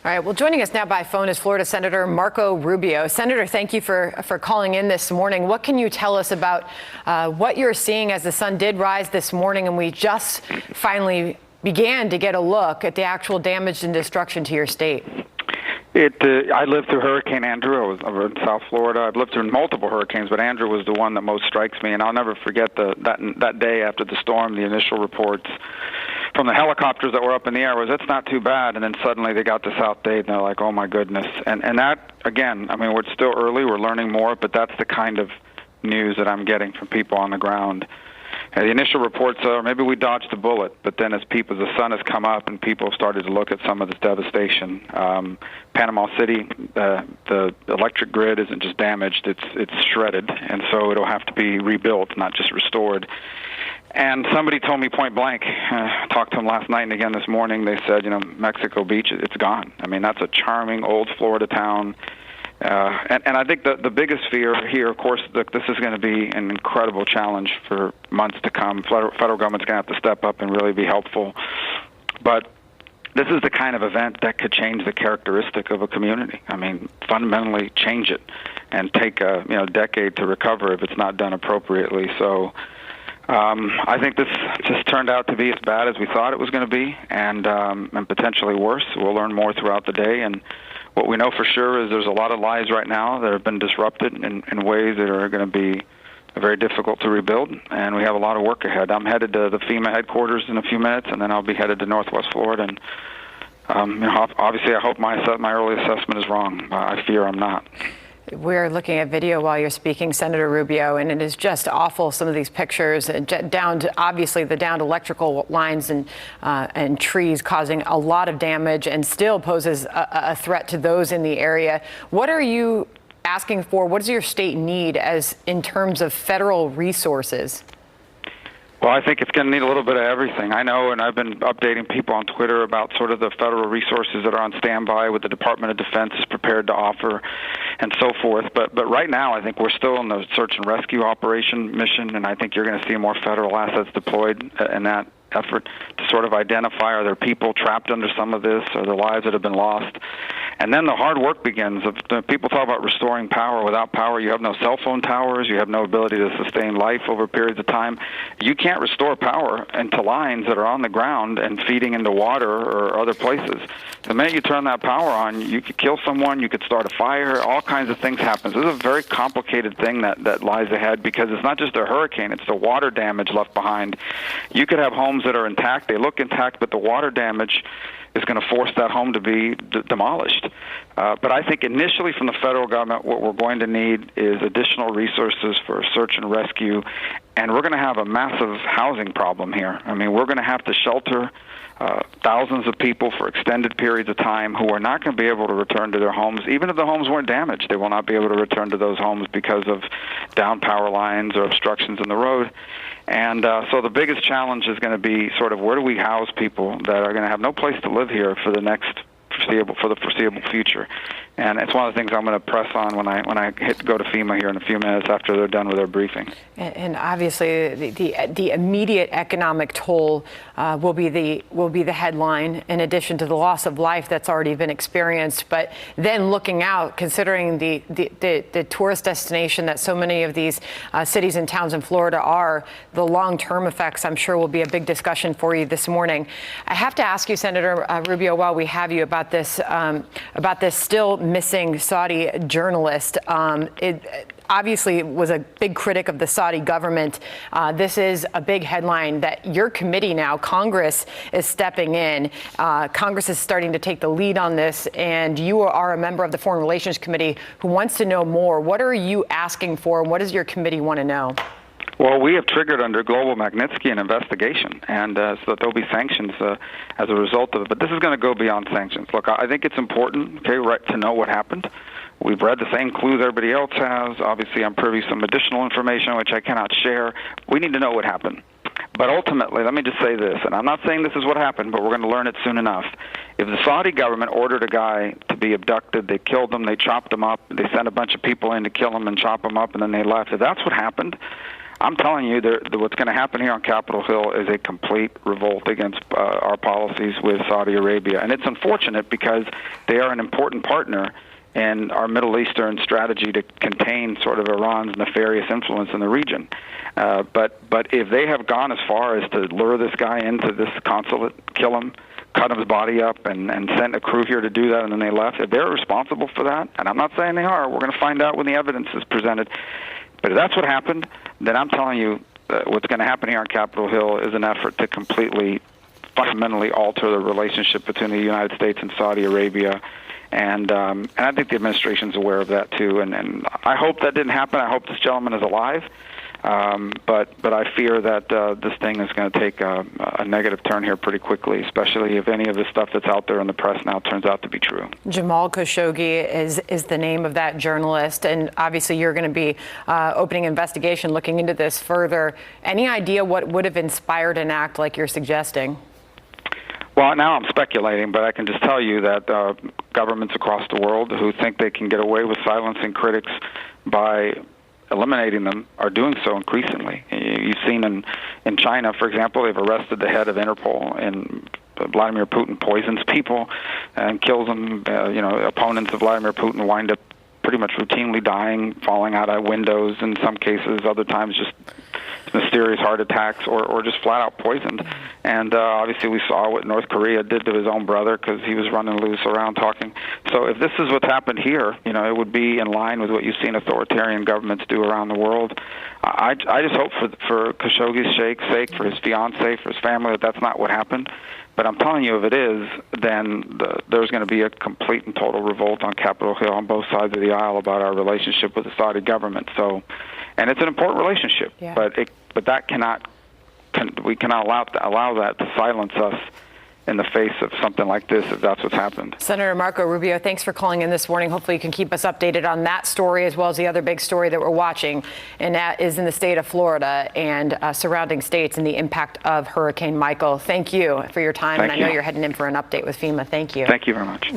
All right. Well, joining us now by phone is Florida Senator Marco Rubio. Senator, thank you for calling in this morning. What can you tell us about what you're seeing as the sun did rise this morning and we just finally began to get a look at the actual damage and destruction to your state? I lived through Hurricane Andrew. I was in South Florida. I've lived through multiple hurricanes, but Andrew was the one that most strikes me. And I'll never forget that day after the storm, the initial reports from the helicopters that were up in the air was, it's not too bad. And then suddenly they got to South Dade, and they're like, oh, my goodness. And that, again, I mean, we're still early. We're learning more, but that's the kind of news that I'm getting from people on the ground. The initial reports are maybe we dodged a bullet, but then as the sun has come up and people started to look at some of this devastation. Panama City, the electric grid isn't just damaged, it's shredded, and so it'll have to be rebuilt, not just restored. And somebody told me point blank, talked to them last night and again this morning, they said, Mexico Beach, it's gone. I mean, that's a charming old Florida town. And I think the biggest fear here, of course, this is going to be an incredible challenge for months to come. Federal government's going to have to step up and really be helpful. But this is the kind of event that could change the characteristic of a community. I mean, fundamentally change it and take a decade to recover if it's not done appropriately. So I think this just turned out to be as bad as we thought it was going to be, and potentially worse. We'll learn more throughout the day. And what we know for sure is there's a lot of lives right now that have been disrupted in ways that are going to be very difficult to rebuild, and we have a lot of work ahead. I'm headed to the FEMA headquarters in a few minutes, and then I'll be headed to Northwest Florida. And obviously, I hope my early assessment is wrong. I fear I'm not. We're looking at video while you're speaking, Senator Rubio, and it is just awful, some of these pictures, down to obviously the downed electrical lines and trees causing a lot of damage and still poses a threat to those in the area. What are you asking for? What does your state need in terms of federal resources? Well, I think it's going to need a little bit of everything. I know, and I've been updating people on Twitter about sort of the federal resources that are on standby, what the Department of Defense is prepared to offer, and so forth. But right now, I think we're still in the search and rescue operation mission, and I think you're going to see more federal assets deployed in that effort to sort of identify, are there people trapped under some of this, are there lives that have been lost? And then the hard work begins. People talk about restoring power. Without power, you have no cell phone towers. You have no ability to sustain life over periods of time. You can't restore power into lines that are on the ground and feeding into water or other places. The minute you turn that power on, you could kill someone, you could start a fire, all kinds of things happen. So this is a very complicated thing that lies ahead, because it's not just a hurricane, it's the water damage left behind. You could have homes that are intact, they look intact, but the water damage is going to force that home to be demolished. But I think initially from the federal government, what we're going to need is additional resources for search and rescue, and we're going to have a massive housing problem here. I mean, we're going to have to shelter thousands of people for extended periods of time who are not going to be able to return to their homes. Even if the homes weren't damaged, they will not be able to return to those homes because of down power lines or obstructions in the road. And so the biggest challenge is going to be sort of, where do we house people that are going to have no place to live here for the foreseeable future. And it's one of the things I'm going to press on when I go to FEMA here in a few minutes after they're done with their briefing. And obviously, the immediate economic toll will be the headline, in addition to the loss of life that's already been experienced. But then looking out, considering the tourist destination that so many of these cities and towns in Florida are, the long-term effects, I'm sure, will be a big discussion for you this morning. I have to ask you, Senator Rubio, while we have you, about this still missing Saudi journalist. It obviously was a big critic of the Saudi government. This is a big headline that your committee now, Congress, is stepping in. Congress is starting to take the lead on this, and you are a member of the Foreign Relations Committee who wants to know more. What are you asking for, and what does your committee want to know? Well, we have triggered under Global Magnitsky an investigation, and so that there'll be sanctions as a result of it. But this is going to go beyond sanctions. Look, I think it's important, to know what happened. We've read the same clues everybody else has. Obviously, I'm privy to some additional information which I cannot share. We need to know what happened. But ultimately, let me just say this, and I'm not saying this is what happened, but we're going to learn it soon enough. If the Saudi government ordered a guy to be abducted, they killed him, they chopped him up, they sent a bunch of people in to kill him and chop him up, and then they left, if that's what happened, I'm telling you, what's going to happen here on Capitol Hill is a complete revolt against our policies with Saudi Arabia. And it's unfortunate because they are an important partner in our Middle Eastern strategy to contain sort of Iran's nefarious influence in the region. But if they have gone as far as to lure this guy into this consulate, kill him, cut his body up, and sent a crew here to do that, and then they left, if they're responsible for that, and I'm not saying they are, we're going to find out when the evidence is presented. But if that's what happened, then I'm telling you what's going to happen here on Capitol Hill is an effort to completely, fundamentally alter the relationship between the United States and Saudi Arabia. And I think the administration's aware of that, too. And I hope that didn't happen. I hope this gentleman is alive. But I fear that this thing is going to take a negative turn here pretty quickly, especially if any of the stuff that's out there in the press now turns out to be true. Jamal Khashoggi is the name of that journalist, and obviously you're going to be opening an investigation looking into this further. Any idea what would have inspired an act like you're suggesting? Well, now I'm speculating, but I can just tell you that governments across the world who think they can get away with silencing critics by eliminating them are doing so increasingly. You've seen in China, for example, they've arrested the head of Interpol, and Vladimir Putin poisons people and kills them. Opponents of Vladimir Putin wind up pretty much routinely dying, falling out of windows in some cases, other times just mysterious heart attacks or just flat out poisoned. And obviously we saw what North Korea did to his own brother because he was running loose around talking. So if this is what's happened here, it would be in line with what you've seen authoritarian governments do around the world. I just hope for Khashoggi's sake, for his fiancée, for his family, that that's not what happened. But I'm telling you, if it is, then there's going to be a complete and total revolt on Capitol Hill on both sides of the aisle about our relationship with the Saudi government. So, and it's an important relationship, yeah. but we cannot allow that to silence us in the face of something like this, if that's what's happened. Senator Marco Rubio, thanks for calling in this morning. Hopefully you can keep us updated on that story as well as the other big story that we're watching, and that is in the state of Florida and surrounding states and the impact of Hurricane Michael. Thank you for your time, and I know you're heading in for an update with FEMA. Thank you. Thank you very much.